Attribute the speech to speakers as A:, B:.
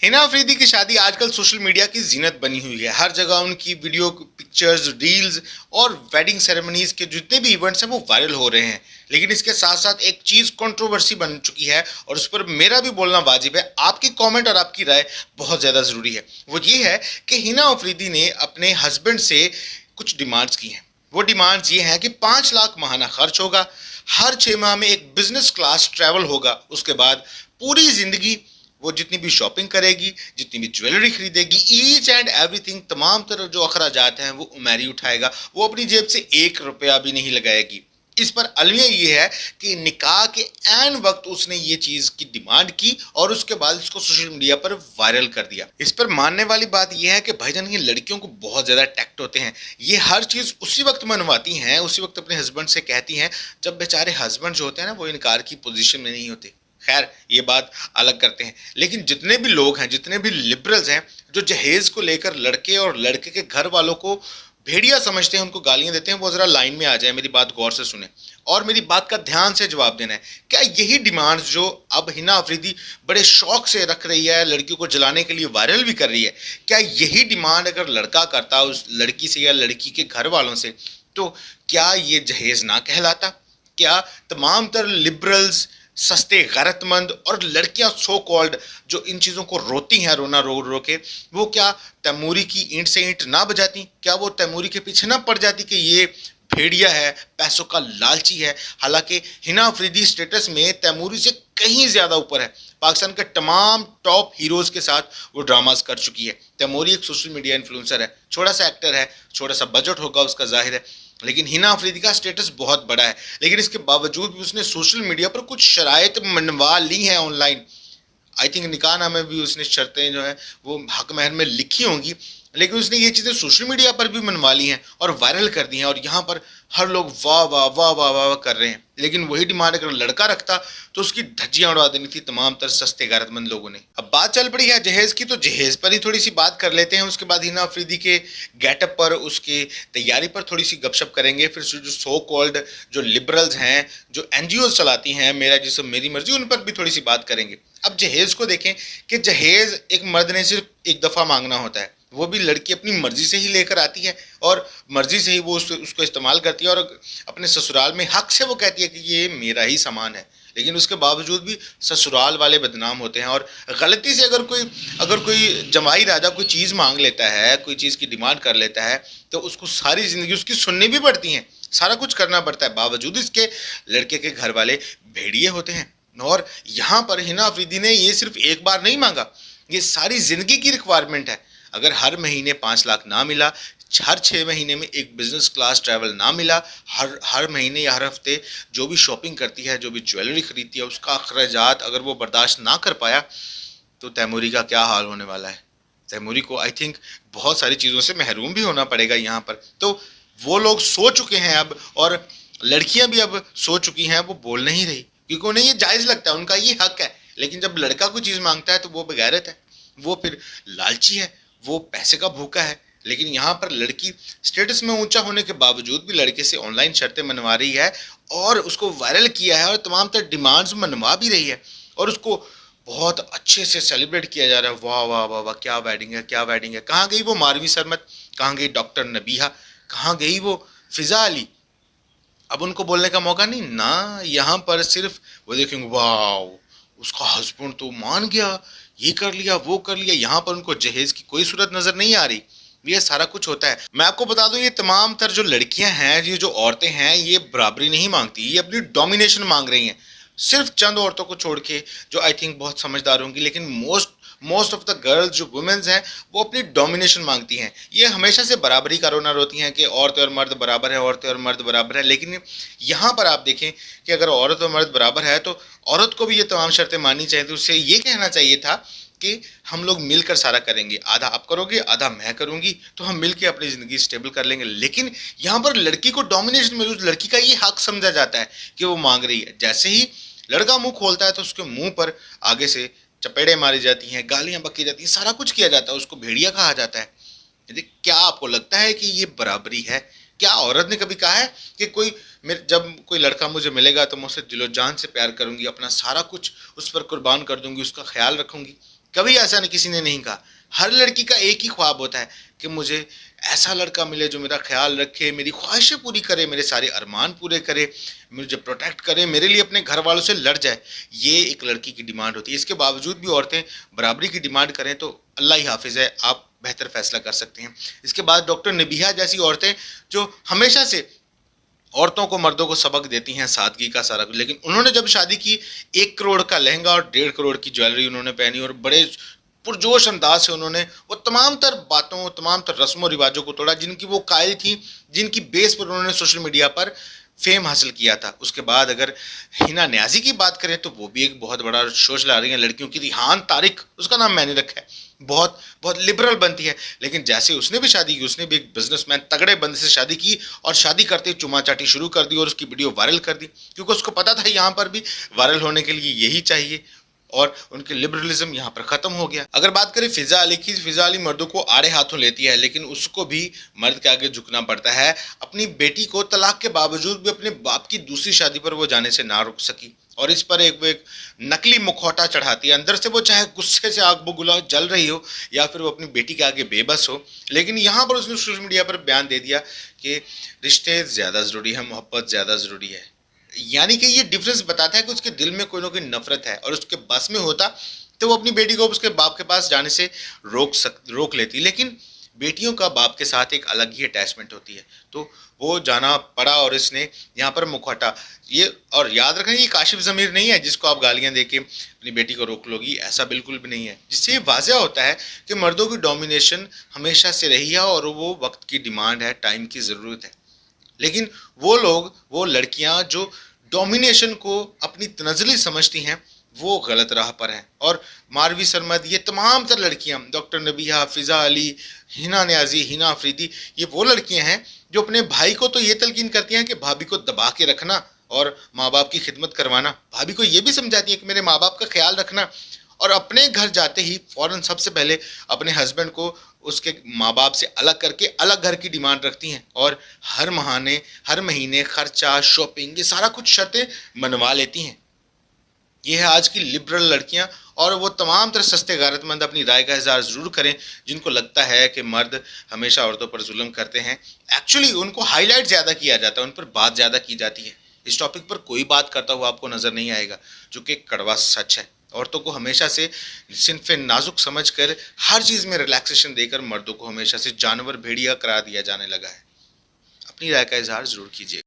A: हिना अफरीदी की शादी आजकल सोशल मीडिया की जीनत बनी हुई है। हर जगह उनकी वीडियो, पिक्चर्स, रील्स और वेडिंग सेरेमनीज के जितने भी इवेंट्स हैं वो वायरल हो रहे हैं। लेकिन इसके साथ साथ एक चीज कंट्रोवर्सी बन चुकी है और उस पर मेरा भी बोलना वाजिब है। आपकी कमेंट और आपकी राय बहुत ज्यादा जरूरी है। वो ये है कि हिना अफरीदी ने अपने हस्बैंड से कुछ डिमांड्स की हैं। वो डिमांड्स ये हैं कि 5 लाख माहाना खर्च होगा, हर 6 माह में एक बिजनेस क्लास ट्रैवल होगा, उसके बाद पूरी जिंदगी वो जितनी भी शॉपिंग करेगी, जितनी भी ज्वेलरी खरीदेगी, ईच एंड एवरीथिंग, तमाम तरह जो अखराजात हैं वो उमेरी उठाएगा। वो अपनी जेब से 1 रुपया भी नहीं लगाएगी। इस पर अलमिया ये है कि निकाह के ऐन वक्त उसने ये चीज की डिमांड की और उसके बाद इसको सोशल मीडिया पर वायरल कर दिया। इस पर मानने वाली बात यह है कि भाईजान ये लड़कियों को बहुत ज्यादा टैक्ट होते हैं। ये हर चीज उसी वक्त मनवाती हैं, उसी वक्त अपने हस्बैंड से कहती हैं जब बेचारे हस्बैंड जो होते हैं ना वो इनकार की पोजीशन में नहीं होते। खैर ये बात अलग करते हैं। लेकिन जितने भी लोग हैं, जितने भी लिबरल्स हैं जो जहेज को लेकर लड़के और लड़के के घर वालों को भेड़िया समझते हैं, उनको गालियां देते हैं, वो जरा लाइन में आ जाए, मेरी बात गौर से सुने और मेरी बात का ध्यान से जवाब देना है। क्या यही डिमांड्स जो अब हिना अफरीदी बड़े शौक से रख रही है, लड़कियों को जलाने के लिए वायरल भी कर रही है, क्या यही डिमांड अगर लड़का करता उस लड़की से या लड़की के घर वालों से, तो क्या ये जहेज ना कहलाता? क्या तमाम तर लिबरल्स, सस्ते गैरतमंद और लड़कियां सो कॉल्ड जो इन चीज़ों को रोती हैं रोना रो रो के, वो क्या तैमूरी की ईंट से ईंट ना बजाती? क्या वो तैमूरी के पीछे ना पड़ जाती कि ये भेड़िया है, पैसों का लालची है? हालांकि हिना अफरीदी स्टेटस में तैमूरी से कहीं ज्यादा ऊपर है। पाकिस्तान के तमाम टॉप हीरोज के साथ वो ड्रामास कर चुकी है। तैमूरी एक सोशल मीडिया इन्फ्लुएंसर है, छोटा सा एक्टर है, छोटा सा बजट होगा उसका जाहिर है, लेकिन हिना अफरीदी का स्टेटस बहुत बड़ा है। लेकिन इसके बावजूद भी उसने सोशल मीडिया पर कुछ शराइत मनवा ली हैं ऑनलाइन। आई थिंक निकाह नामे भी उसने शर्तें जो है वो हक महर में लिखी होंगी, लेकिन उसने ये चीज़ें सोशल मीडिया पर भी मनवा ली हैं और वायरल कर दी हैं और यहाँ पर हर लोग वाह वाह वाह वाह वाह कर रहे हैं। लेकिन वही डिमांड अगर लड़का रखता तो उसकी धज्जियां उड़ा देनी थी तमाम तर सस्ते गैरतमंद लोगों ने। अब बात चल पड़ी है जहेज की, तो जहेज पर ही थोड़ी सी बात कर लेते हैं। उसके बाद हिना अफरीदी के गेटअप पर, उसकी तैयारी पर थोड़ी सी गपशप करेंगे। फिर जो सो कॉल्ड जो लिबरल्स हैं, जो एनजीओ चलाती हैं मेरा जिसम मेरी मर्जी, उन पर भी थोड़ी सी बात करेंगे। अब जहेज को देखें कि जहेज एक मर्द ने सिर्फ एक दफ़ा मांगना होता है, वो भी लड़की अपनी मर्जी से ही लेकर आती है और मर्जी से ही वो उसको इस्तेमाल करती है और अपने ससुराल में हक से वो कहती है कि ये मेरा ही सामान है। लेकिन उसके बावजूद भी ससुराल वाले बदनाम होते हैं। और गलती से अगर कोई जमाई राजा कोई चीज़ मांग लेता है, कोई चीज़ की डिमांड कर लेता है, तो उसको सारी ज़िंदगी उसकी सुननी भी पड़ती हैं, सारा कुछ करना पड़ता है। बावजूद इसके लड़के के घर वाले भेड़िए होते हैं। और यहाँ पर हिना अफरीदी ने ये सिर्फ एक बार नहीं मांगा, ये सारी ज़िंदगी की रिक्वायरमेंट है। अगर हर महीने 5 लाख ना मिला, हर 6 महीने में एक बिजनेस क्लास ट्रैवल ना मिला, हर महीने या हर हफ्ते जो भी शॉपिंग करती है, जो भी ज्वेलरी खरीदती है, उसका अखराजात अगर वो बर्दाश्त ना कर पाया, तो तैमूरी का क्या हाल होने वाला है? तैमूरी को आई थिंक बहुत सारी चीज़ों से महरूम भी होना पड़ेगा यहाँ पर। तो वो लोग सो चुके हैं अब, और लड़कियां भी अब सो चुकी हैं, वो बोल नहीं रही क्योंकि उन्हें ये जायज़ लगता है, उनका ये हक है। लेकिन जब लड़का कोई चीज़ मांगता है तो वो बेगैरत है, वो फिर लालची है, वो पैसे का भूखा है। लेकिन यहाँ पर लड़की स्टेटस में ऊंचा होने के बावजूद भी लड़के से ऑनलाइन शर्तें मनवा रही है और उसको वायरल किया है और तमाम तर डिमांड्स मनवा भी रही है और उसको बहुत अच्छे से सेलिब्रेट किया जा रहा है। वाह वाह वाह वाह, क्या वेडिंग है, क्या वेडिंग है। कहाँ गई वो मारवी सरमत, कहाँ गई डॉक्टर नबीहा, कहाँ गई वो फिजा अली? अब उनको बोलने का मौका नहीं ना। यहाँ पर सिर्फ वो देखेंगे वाह उसका हस्बैंड तो मान गया, ये कर लिया वो कर लिया। यहाँ पर उनको जहेज की कोई सूरत नजर नहीं आ रही। ये सारा कुछ होता है। मैं आपको बता दूं, ये तमाम तर जो लड़कियां हैं, ये जो औरतें हैं, ये बराबरी नहीं मांगती, ये अपनी डोमिनेशन मांग रही हैं। सिर्फ चंद औरतों को छोड़ के जो आई थिंक बहुत समझदार होंगी, लेकिन मोस्ट ऑफ द गर्ल्स जो वुमेन्स हैं वो अपनी डोमिनेशन मांगती हैं। ये हमेशा से बराबरी का रोना रोती हैं कि औरतें और मर्द बराबर है, औरतें और मर्द बराबर है। लेकिन यहाँ पर आप देखें कि अगर औरत और मर्द बराबर है तो औरत को भी ये तमाम शर्तें माननी चाहिए थी। उससे ये कहना चाहिए था कि हम लोग मिलकर सारा करेंगे, आधा आप करोगे आधा मैं करूंगी, तो हम मिलकर अपनी ज़िंदगी स्टेबल कर लेंगे। लेकिन यहाँ पर लड़की को डोमिनेशन में, उस लड़की का ये हक समझा जाता है कि वो मांग रही है। जैसे ही लड़का मुंह खोलता है तो उसके मुंह पर आगे से चपेड़े मारी जाती हैं, गालियां बकी जाती हैं, सारा कुछ किया जाता है, उसको भेड़िया कहा जाता है। यदि क्या आपको लगता है कि ये बराबरी है? क्या औरत ने कभी कहा है कि जब कोई लड़का मुझे मिलेगा तो मैं उसे दिलो जान से प्यार करूंगी, अपना सारा कुछ उस पर कुर्बान कर दूंगी, उसका ख्याल रखूंगी? کبھی ایسا کسی نے نہیں کہا. ہر لڑکی کا ایک ہی خواب ہوتا ہے کہ مجھے ایسا لڑکا ملے جو میرا خیال رکھے, میری خواہشیں پوری کرے, میرے سارے ارمان پورے کرے, مجھے پروٹیکٹ کرے, میرے لیے اپنے گھر والوں سے لڑ جائے. یہ ایک لڑکی کی ڈیمانڈ ہوتی ہے. اس کے باوجود بھی عورتیں برابری کی ڈیمانڈ کریں تو اللہ ہی حافظ ہے, آپ بہتر فیصلہ کر سکتے ہیں. اس کے بعد ڈاکٹر نبیہہ جیسی عورتیں جو ہمیشہ سے عورتوں کو, مردوں کو سبق دیتی ہیں سادگی کا سارا کچھ. لیکن انہوں نے جب شادی کی, 1 کروڑ کا لہنگا اور 1.5 کروڑ کی جویلری انہوں نے پہنی, اور بڑے پرجوش انداز سے انہوں نے وہ تمام تر باتوں, تمام تر رسم و رواجوں کو توڑا جن کی وہ قائل تھیں, جن کی بیس پر انہوں نے سوشل میڈیا پر فیم حاصل کیا تھا. اس کے بعد اگر ہنا نیازی کی بات کریں تو وہ بھی ایک بہت بڑا شوش لا رہی ہیں لڑکیوں کی. ریحان طارق اس کا نام میں نے رکھا ہے, بہت بہت لبرل بنتی ہے. لیکن جیسے اس نے بھی شادی کی, اس نے بھی ایک بزنس مین تگڑے بندے سے شادی کی, اور شادی کرتے چما چاٹی شروع کر دی اور اس کی ویڈیو وائرل کر دی, کیونکہ اس کو پتا تھا یہاں پر بھی وائرل ہونے کے لیے یہی چاہیے, اور ان کے لبرلزم یہاں پر ختم ہو گیا. اگر بات کریں فضا علی کی, فضا علی مردوں کو آڑے ہاتھوں لیتی ہے, لیکن اس کو بھی مرد کے آگے جھکنا پڑتا ہے. اپنی بیٹی کو طلاق کے باوجود بھی اپنے باپ کی دوسری شادی پر وہ جانے سے نہ رک سکی, اور اس پر ایک نقلی مکھوٹا چڑھاتی ہے. اندر سے وہ چاہے غصے سے آگ بگلا جل رہی ہو, یا پھر وہ اپنی بیٹی کے آگے بے بس ہو, لیکن یہاں پر اس نے سوشل میڈیا پر بیان دے دیا کہ رشتے زیادہ ضروری ہے, محبت زیادہ ضروری ہے. یعنی کہ یہ ڈفرینس بتاتا ہے کہ اس کے دل میں کوئی نہ کوئی نفرت ہے, اور اس کے بس میں ہوتا تو وہ اپنی بیٹی کو اس کے باپ کے پاس جانے سے روک لیتی. لیکن بیٹیوں کا باپ کے ساتھ ایک الگ ہی اٹیچمنٹ ہوتی ہے, تو وہ جانا پڑا, اور اس نے یہاں پر مکھوٹا. یہ اور یاد رکھیں, یہ کاشف ضمیر نہیں ہے جس کو آپ گالیاں دے کے اپنی بیٹی کو روک لو گی, ایسا بالکل بھی نہیں ہے. جس سے یہ واضح ہوتا ہے کہ مردوں کی ڈومینیشن ہمیشہ سے رہی ہے, اور وہ وقت کی ڈیمانڈ ہے, ٹائم کی ضرورت ہے. لیکن وہ لوگ, وہ لڑکیاں جو ڈومینیشن کو اپنی تنزلی سمجھتی ہیں, وہ غلط راہ پر ہیں. اور ماروی سرمد, یہ تمام تر لڑکیاں, ڈاکٹر نبیہہ, فضا علی, ہنا نیازی, ہنا آفریدی, یہ وہ لڑکیاں ہیں جو اپنے بھائی کو تو یہ تلقین کرتی ہیں کہ بھابھی کو دبا کے رکھنا اور ماں باپ کی خدمت کروانا. بھابھی کو یہ بھی سمجھاتی ہیں کہ میرے ماں باپ کا خیال رکھنا, اور اپنے گھر جاتے ہی فوراً سب سے پہلے اپنے ہسبینڈ کو اس کے ماں باپ سے الگ کر کے الگ گھر کی ڈیمانڈ رکھتی ہیں, اور ہر مہینے خرچہ, شاپنگ, یہ سارا کچھ شرطیں منوا لیتی ہیں. یہ ہے آج کی لبرل لڑکیاں. اور وہ تمام تر سستے غیرت مند اپنی رائے کا اظہار ضرور کریں جن کو لگتا ہے کہ مرد ہمیشہ عورتوں پر ظلم کرتے ہیں. ایکچولی ان کو ہائی لائٹ زیادہ کیا جاتا ہے, ان پر بات زیادہ کی جاتی ہے. اس ٹاپک پر کوئی بات کرتا ہوا آپ کو نظر نہیں آئے گا, جو کہ کڑوا سچ ہے. عورتوں کو ہمیشہ سے صنف نازک سمجھ کر ہر چیز میں ریلیکسیشن دے کر مردوں کو ہمیشہ سے جانور, بھیڑیا قرار دیا جانے لگا ہے. اپنی رائے کا اظہار ضرور کیجیے.